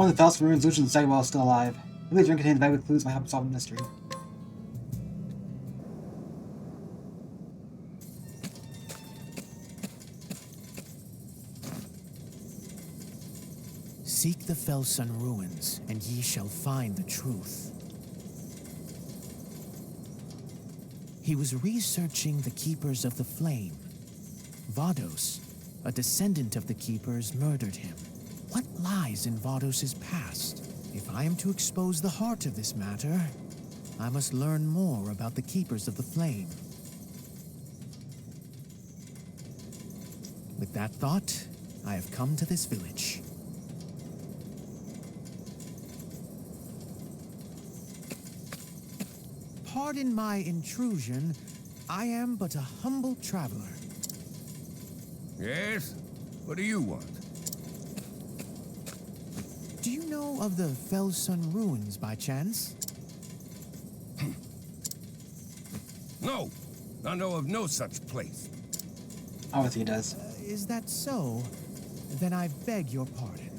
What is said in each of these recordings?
On the Faust ruins, Lucian decided while still alive. The village contains valuable clues might help solve the mystery. Seek the Felsun ruins, and ye shall find the truth. He was researching the Keepers of the Flame. Vados, a descendant of the Keepers, murdered him. What lies in Vados' past? If I am to expose the heart of this matter, I must learn more about the Keepers of the Flame. With that thought, I have come to this village. Pardon my intrusion. I am but a humble traveler. Yes? What do you want? Do you know of the Felsun ruins by chance? No. I know of no such place. Obviously he does. Is that so? Then I beg your pardon.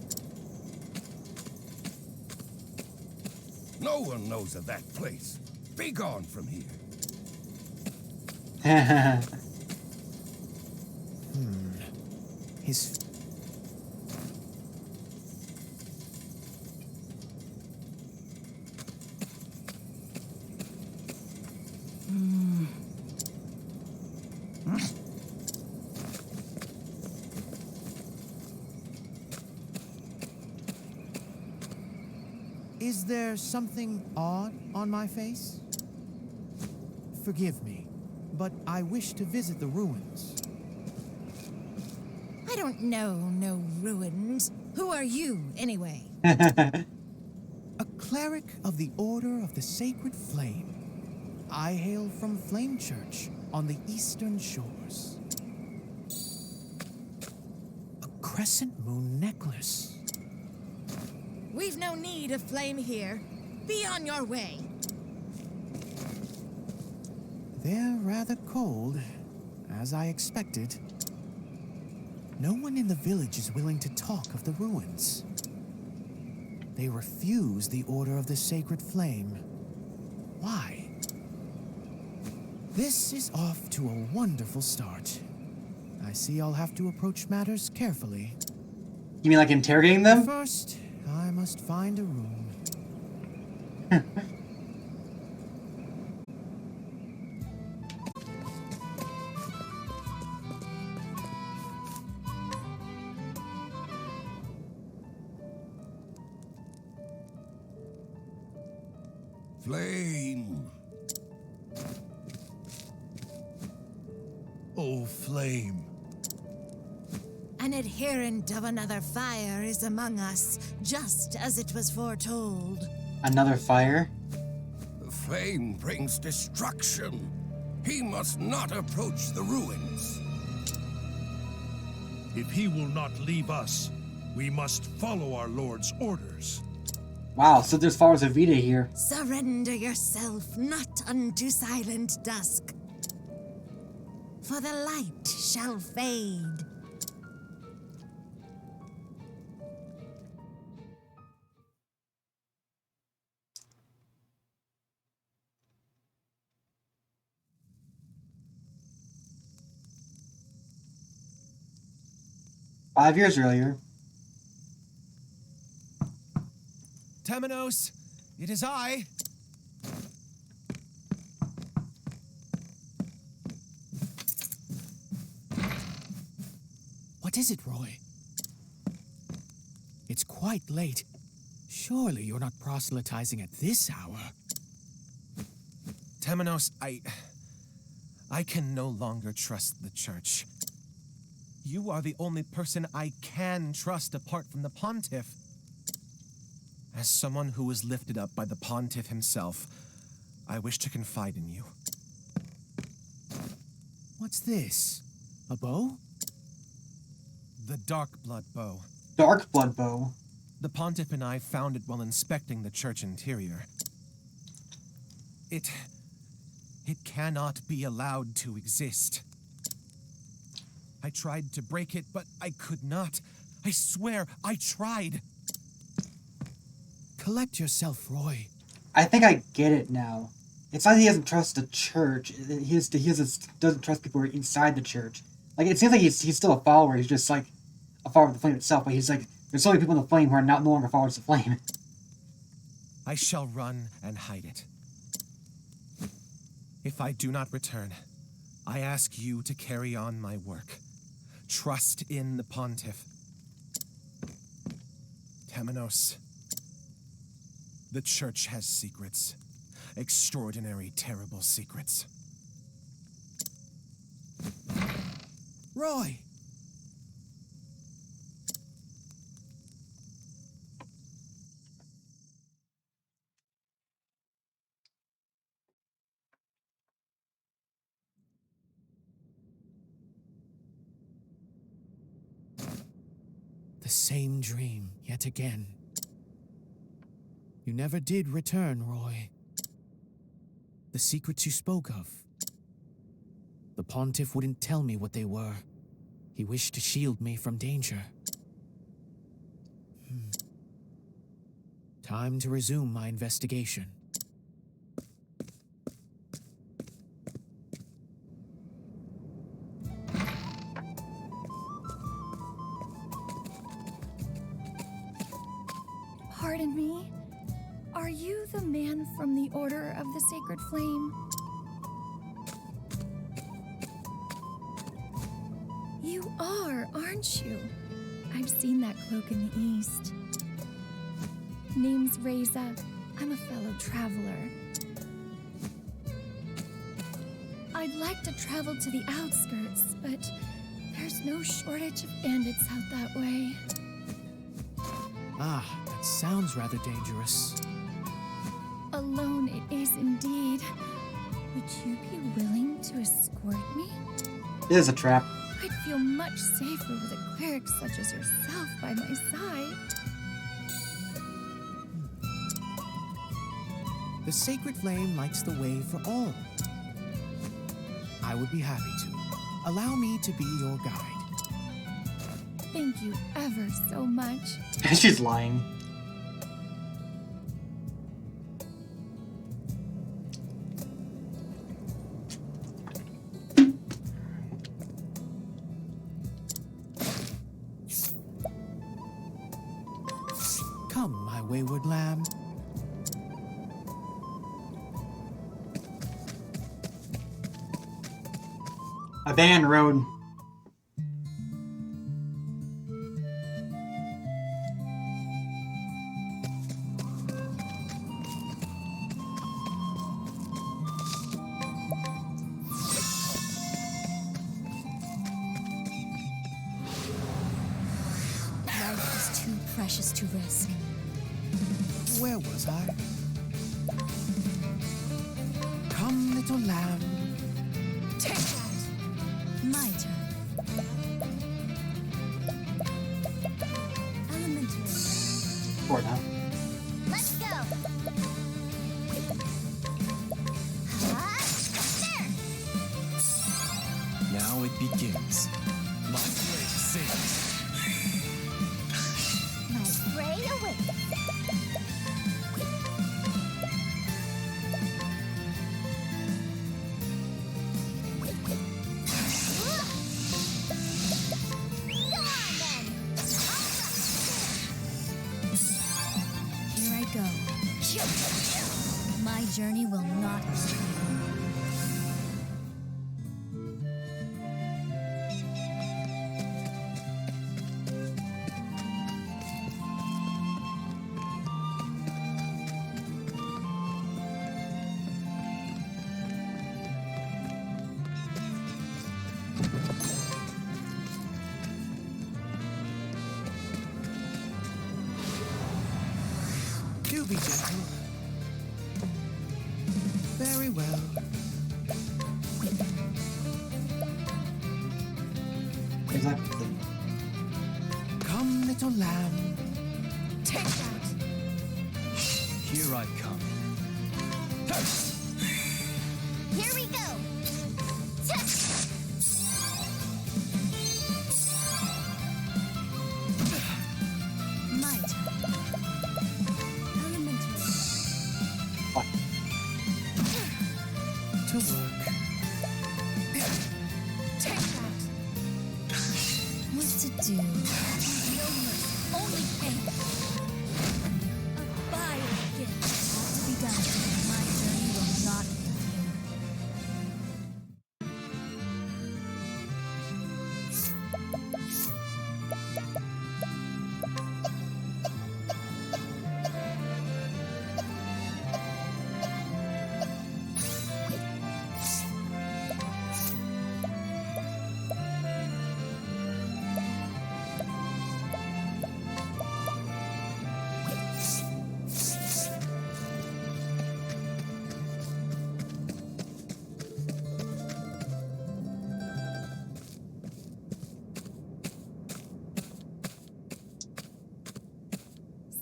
No one knows of that place. Be gone from here. His... Is there something odd on my face? Forgive me, but I wish to visit the ruins. I don't know no ruins. Who are you, anyway? A cleric of the Order of the Sacred Flame. I hail from Flame Church on the eastern shores. A crescent moon necklace. We've no need of flame here. Be on your way. They're rather cold, as I expected. No one in the village is willing to talk of the ruins. They refuse the Order of the Sacred Flame. Why? This is off to a wonderful start. I see I'll have to approach matters carefully. You mean like interrogating them? First, I must find a room. Flame. Oh, Flame. An adherent of another fire is among us, just as it was foretold. Another fire? The flame brings destruction. He must not approach the ruins. If he will not leave us, we must follow our Lord's orders. Wow, so there's followers of Vide here. Surrender yourself not unto silent dusk, for the light shall fade. Five years earlier. Temenos, it is I. What is it, Roy? It's quite late. Surely you're not proselytizing at this hour. Temenos, I can no longer trust the Church. You are the only person I can trust apart from the Pontiff. As someone who was lifted up by the Pontiff himself, I wish to confide in you. What's this? A bow? The Dark Blood Bow. Dark Blood Bow. The Pontiff and I found it while inspecting the church interior. It cannot be allowed to exist. I tried to break it, but I could not. I swear, I tried. Collect yourself, Roy. I think I get it now. It's not that he doesn't trust the church. Doesn't trust people who are inside the church. Like, it seems like he's still a follower. He's just like a follower of the flame itself. But he's like, there's so many people in the flame who are no longer followers of the flame. I shall run and hide it. If I do not return, I ask you to carry on my work. Trust in the Pontiff. Temenos. The Church has secrets. Extraordinary, terrible secrets. Roy! The same dream, yet again. You never did return, Roy. The secrets you spoke of. The Pontiff wouldn't tell me what they were. He wished to shield me from danger. Time to resume my investigation. Pardon me? Are you the man from the Order of the Sacred Flame? You are, aren't you? I've seen that cloak in the east. Name's Reza. I'm a fellow traveler. I'd like to travel to the outskirts, but there's no shortage of bandits out that way. Ah, that sounds rather dangerous. Alone it is indeed. Would you be willing to escort me? It is a trap. I'd feel much safer with a cleric such as yourself by my side. The Sacred Flame lights the way for all. I would be happy to. Allow me to be your guide. Thank you ever so much. She's lying. Come, my wayward lamb. Abandoned road. Life is too precious to risk. Where was I? Come, little lamb. Take that! My turn. Elementary. For now. Let's go! There! Now it begins. My blade sings. My prey awaits. Go on then! Here I go. My journey will not end. Do be gentle. Very well. Exactly. Come, little lamb. Take that! Here I come. Here we go! My turn. do. No mercy, only pain. A vile gift to be done to me. My journey will not end here.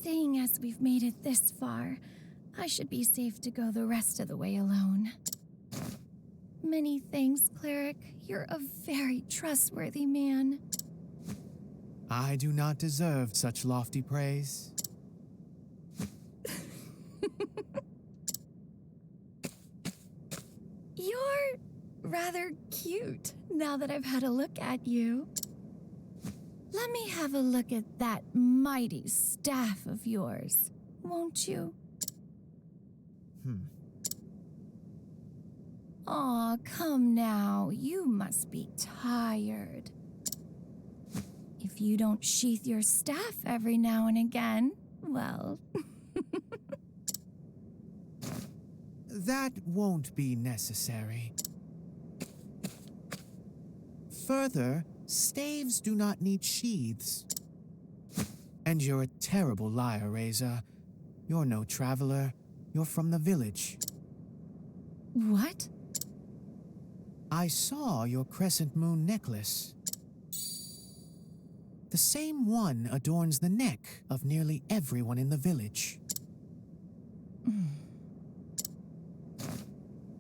Seeing as we've made it this far, I should be safe to go the rest of the way alone. Many thanks, Cleric. You're a very trustworthy man. I do not deserve such lofty praise. You're rather cute now that I've had a look at you. Let me have a look at that mighty staff of yours, won't you? Aw, come now. You must be tired. If you don't sheath your staff every now and again, well... That won't be necessary. Further, staves do not need sheaths. And you're a terrible liar, Reza. You're no traveler. You're from the village. What? I saw your crescent moon necklace. The same one adorns the neck of nearly everyone in the village.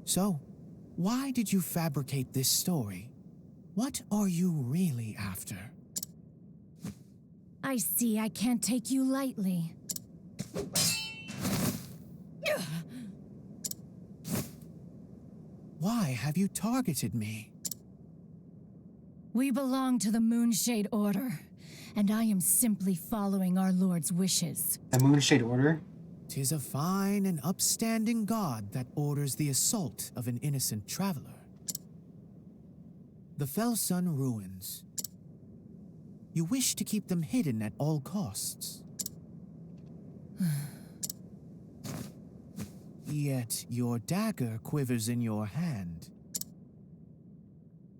So, why did you fabricate this story? What are you really after? I see I can't take you lightly. Why have you targeted me? We belong to the Moonshade Order, and I am simply following our Lord's wishes. The Moonshade Order? 'Tis a fine and upstanding god that orders the assault of an innocent traveler. The Felsun ruins. You wish to keep them hidden at all costs. Yet your dagger quivers in your hand.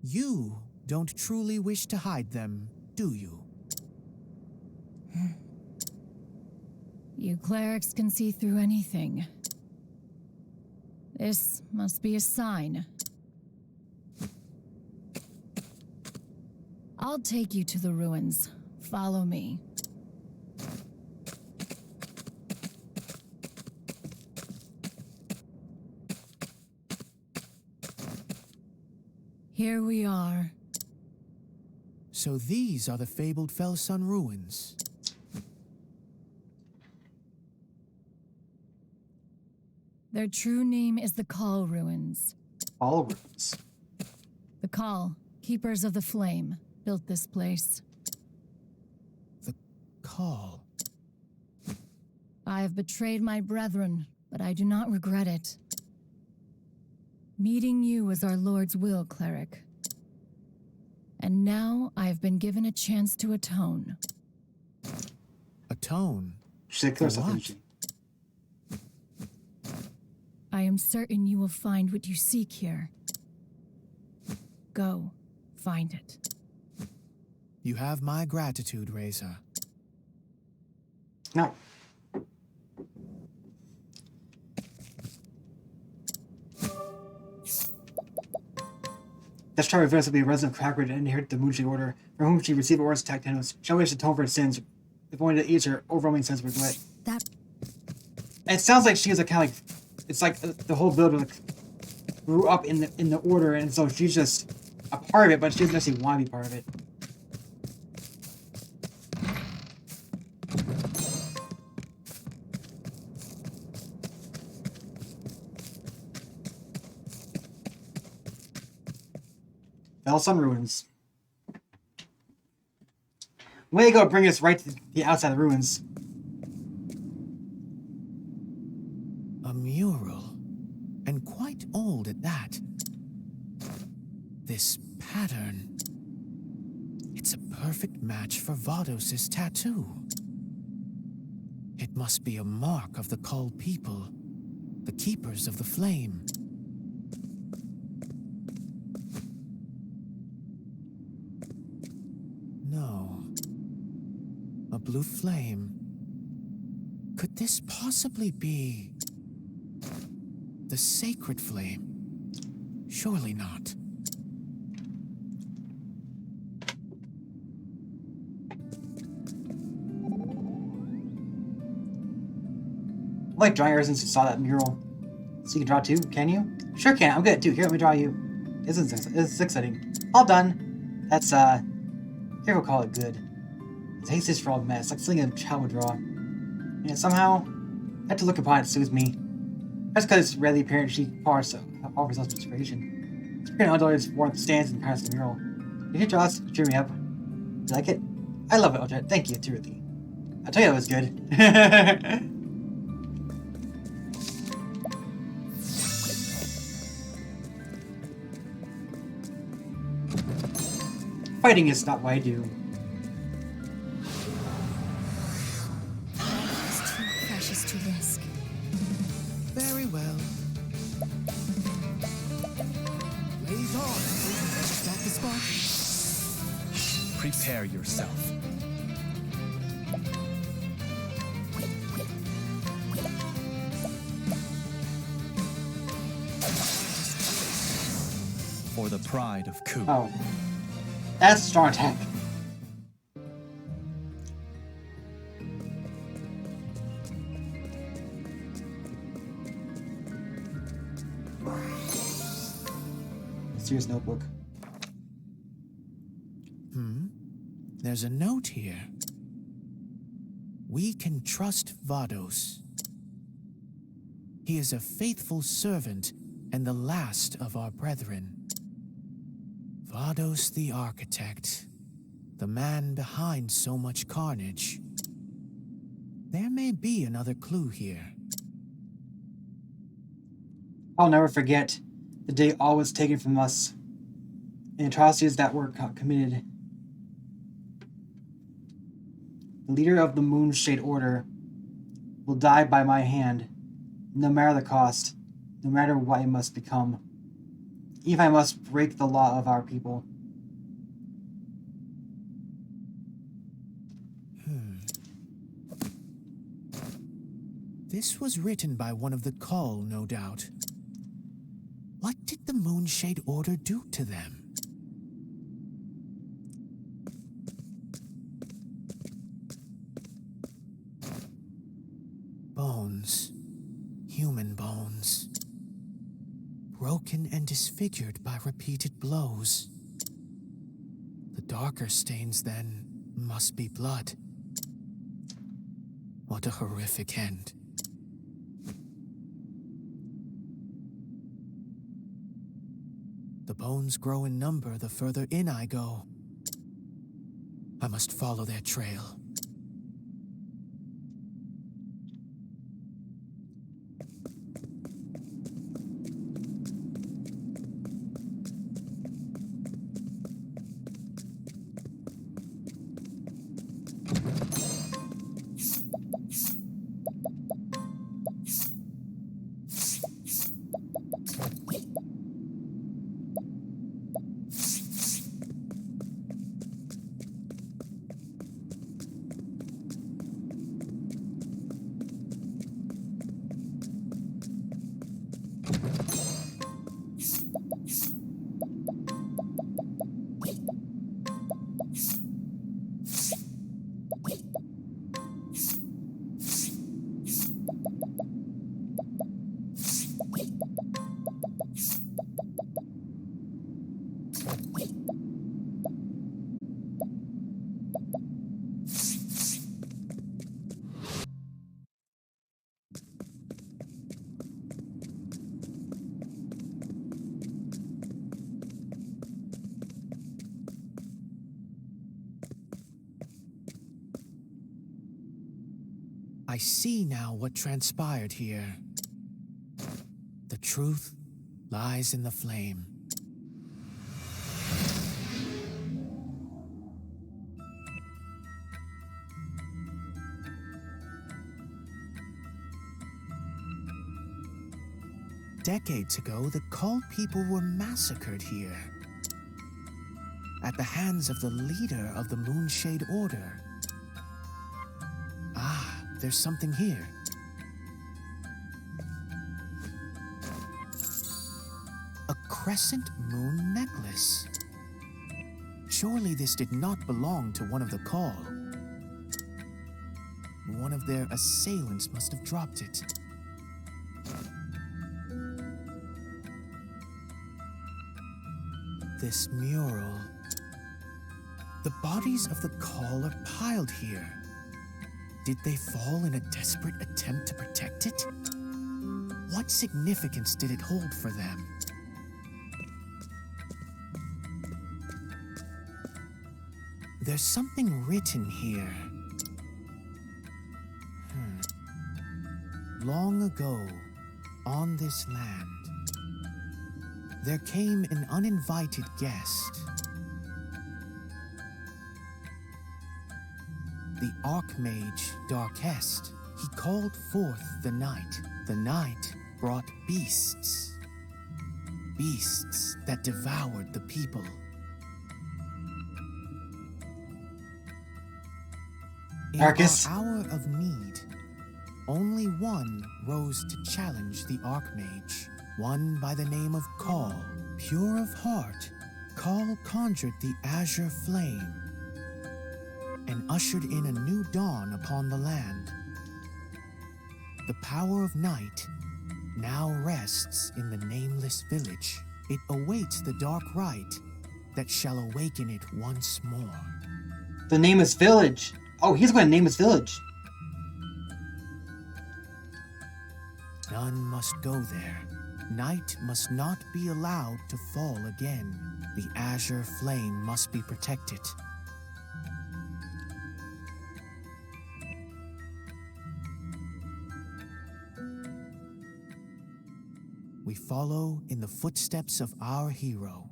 You don't truly wish to hide them, do you? You clerics can see through anything. This must be a sign. I'll take you to the ruins. Follow me. Here we are. So these are the fabled Felsun ruins. Their true name is the Call Ruins. All ruins. The Call, Keepers of the Flame, built this place. The Call. I have betrayed my brethren, but I do not regret it. Meeting you was our Lord's will, Cleric. And now I have been given a chance to atone. Atone? She's like, there's For something what? she- I am certain you will find what you seek here. Go, find it. You have my gratitude, Reza. No. Let's try to reverse be a resident of Crackridge and inherit the Moonshade Order, from whom she received orders to attack Temenos. Shall wish to atone for her sins, if only to ease her overwhelming sense of regret. That And it sounds like she is a kind of like, it's like the whole build like grew up in the order, and so she's just a part of it, but she doesn't necessarily want to be part of it. Felsun ruins. Way to go, bring us right to the outside of the ruins. A mural, and quite old at that. This pattern. It's a perfect match for Vados' tattoo. It must be a mark of the Cull people, the Keepers of the Flame. No. A blue flame. Could this possibly be the sacred flame? Surely not. I like drawing ever since you saw that mural. So you can draw too, can you? Sure can, I'm good at too. Here, let me draw you. It's exciting. All done. That's, here we'll call it good. It's a hasty for all mess, like something a child would draw. And somehow, I have to look upon it soothes me. That's because it's rarely apparent she offers us inspiration. It's pretty unadulterated warmth stands in the parts of the mural. Did you draw us? Cheer me up. You like it? I love it, Ultra. Thank you, Timothy. I tell you it was good. Fighting is not what I do. It's too precious to risk. Very well. Blaze on! Is that the spot? Prepare yourself. For the pride of Ku. Oh. That's a strong attack. Serious notebook. There's a note here. We can trust Vados. He is a faithful servant and the last of our brethren. Vados the Architect, the man behind so much carnage. There may be another clue here. I'll never forget the day all was taken from us and atrocities that were committed. The leader of the Moonshade Order will die by my hand, no matter the cost, no matter what it must become. If I must break the law of our people. This was written by one of the Cull, no doubt. What did the Moonshade Order do to them? Bones. Human bones. Broken and disfigured by repeated blows. The darker stains, then, must be blood. What a horrific end. The bones grow in number the further in I go. I must follow their trail. I see now what transpired here. The truth lies in the flame. Decades ago, the cult people were massacred here at the hands of the leader of the Moonshade Order. Ah, there's something here. A crescent moon necklace. Surely this did not belong to one of the call. One of their assailants must have dropped it. This mural. The bodies of the call are piled here. Did they fall in a desperate attempt to protect it? What significance did it hold for them? There's something written here. Long ago, on this land, there came an uninvited guest. The Archmage Darkest. He called forth the night. The night brought beasts. Beasts that devoured the people. Darkest. In our hour of need, only one rose to challenge the Archmage. One by the name of Call. Pure of heart, Call conjured the azure flame and ushered in a new dawn upon the land. The power of night now rests in the nameless village. It awaits the dark rite that shall awaken it once more. The nameless village. Oh, he's going to name his village. None must go there. Night must not be allowed to fall again. The azure flame must be protected. We follow in the footsteps of our hero.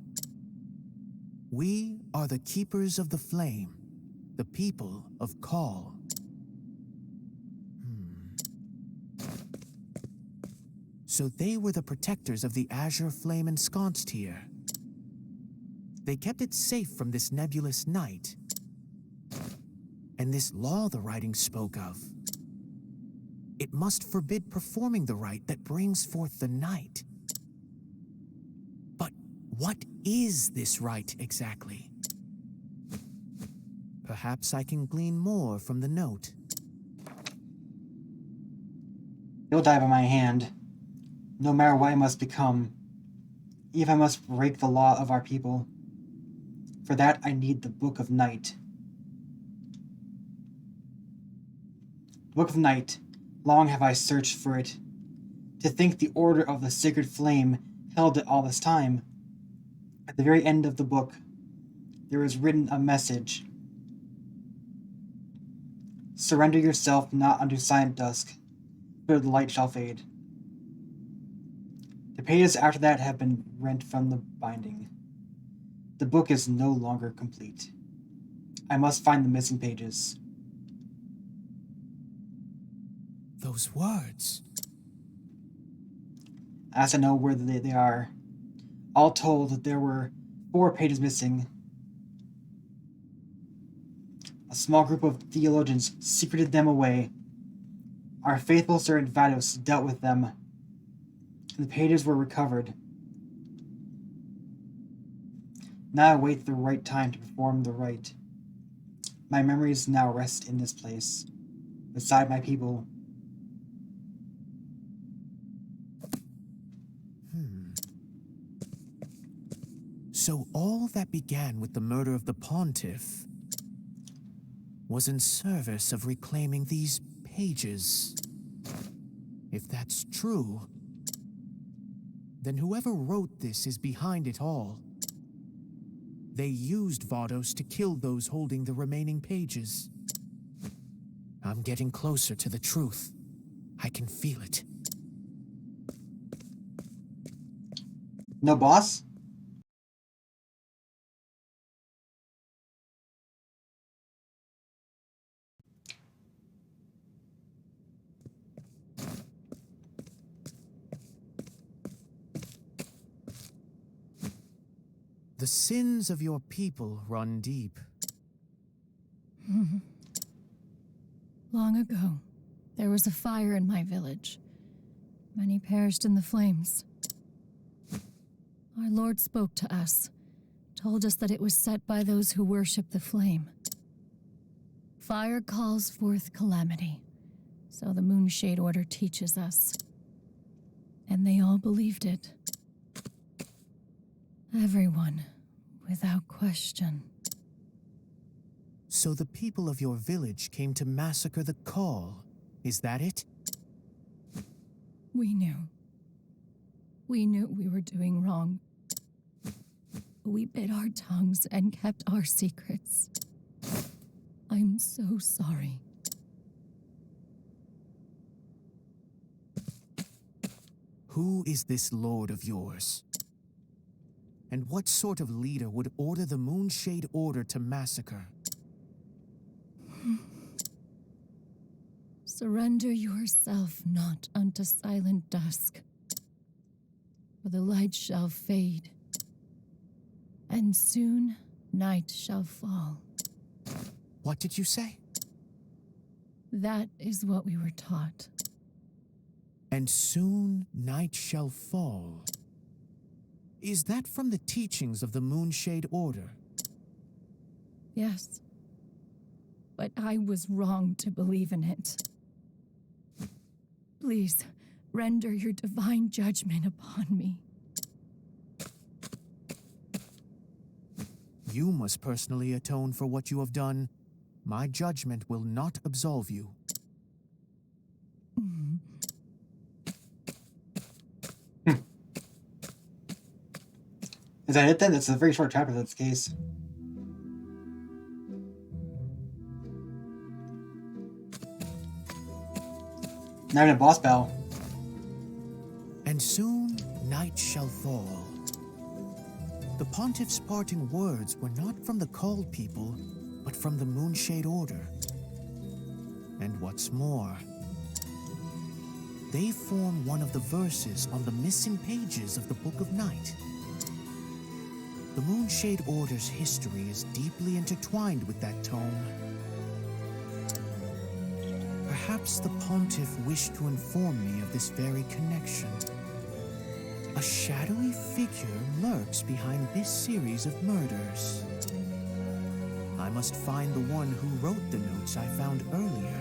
We are the keepers of the flame, the people of Call. So they were the protectors of the azure flame ensconced here. They kept it safe from this nebulous night. And this law the writing spoke of. It must forbid performing the rite that brings forth the night. But what is this rite exactly? Perhaps I can glean more from the note. You'll die by my hand. No matter what I must become, if I must break the law of our people. For that I need the Book of Night. The Book of Night, long have I searched for it. To think the Order of the Sacred Flame held it all this time. At the very end of the book, there is written a message. Surrender yourself not unto silent dusk, but the light shall fade. The pages after that have been rent from the binding. The book is no longer complete. I must find the missing pages. Those words. As I know where they are. All told, there were 4 pages missing. A small group of theologians secreted them away. Our faithful servant Vide dealt with them. The pages were recovered. Now I wait the right time to perform the rite. My memories now rest in this place, beside my people. So all that began with the murder of the pontiff was in service of reclaiming these pages. If that's true, then whoever wrote this is behind it all. They used Vados to kill those holding the remaining pages. I'm getting closer to the truth. I can feel it. No boss? The sins of your people run deep. Long ago, there was a fire in my village. Many perished in the flames. Our Lord spoke to us, told us that it was set by those who worship the flame. Fire calls forth calamity, so the Moonshade Order teaches us. And they all believed it. Everyone, without question. So the people of your village came to massacre the Call. Is that it? We knew. We knew we were doing wrong. We bit our tongues and kept our secrets. I'm so sorry. Who is this lord of yours? And what sort of leader would order the Moonshade Order to massacre? Surrender yourself not unto silent dusk, for the light shall fade, and soon night shall fall. What did you say? That is what we were taught. And soon night shall fall. Is that from the teachings of the Moonshade Order? Yes. But I was wrong to believe in it. Please, render your divine judgment upon me. You must personally atone for what you have done. My judgment will not absolve you. Is that it then? That's a very short chapter in this case. Not even a boss battle. And soon night shall fall. The Pontiff's parting words were not from the Called people, but from the Moonshade Order. And what's more, they form one of the verses on the missing pages of the Book of Night. The Moonshade Order's history is deeply intertwined with that tome. Perhaps the Pontiff wished to inform me of this very connection. A shadowy figure lurks behind this series of murders. I must find the one who wrote the notes I found earlier.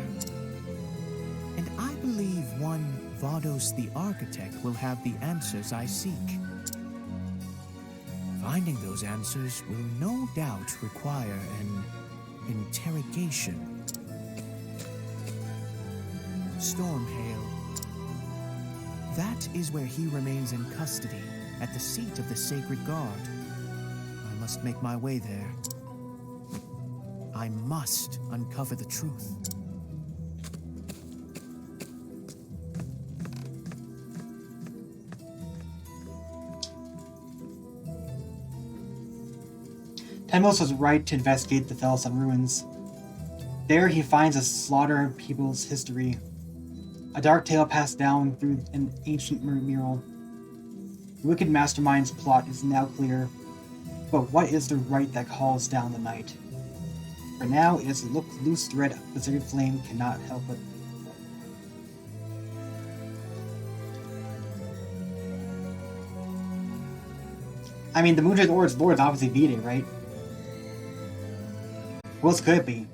And I believe one Vados the Architect will have the answers I seek. Finding those answers will no doubt require an interrogation. Stormhail. That is where he remains in custody, at the seat of the Sacred Guard. I must make my way there. I must uncover the truth. Temenos was right to investigate the Thalassar ruins. There he finds a slaughter of people's history, a dark tale passed down through an ancient mural. The wicked mastermind's plot is now clear, but what is the right that calls down the night? For now, it is a loose thread the sacred flame cannot help it. I mean, the Moonshade Order's lord is obviously Vide, right? Who else could it be?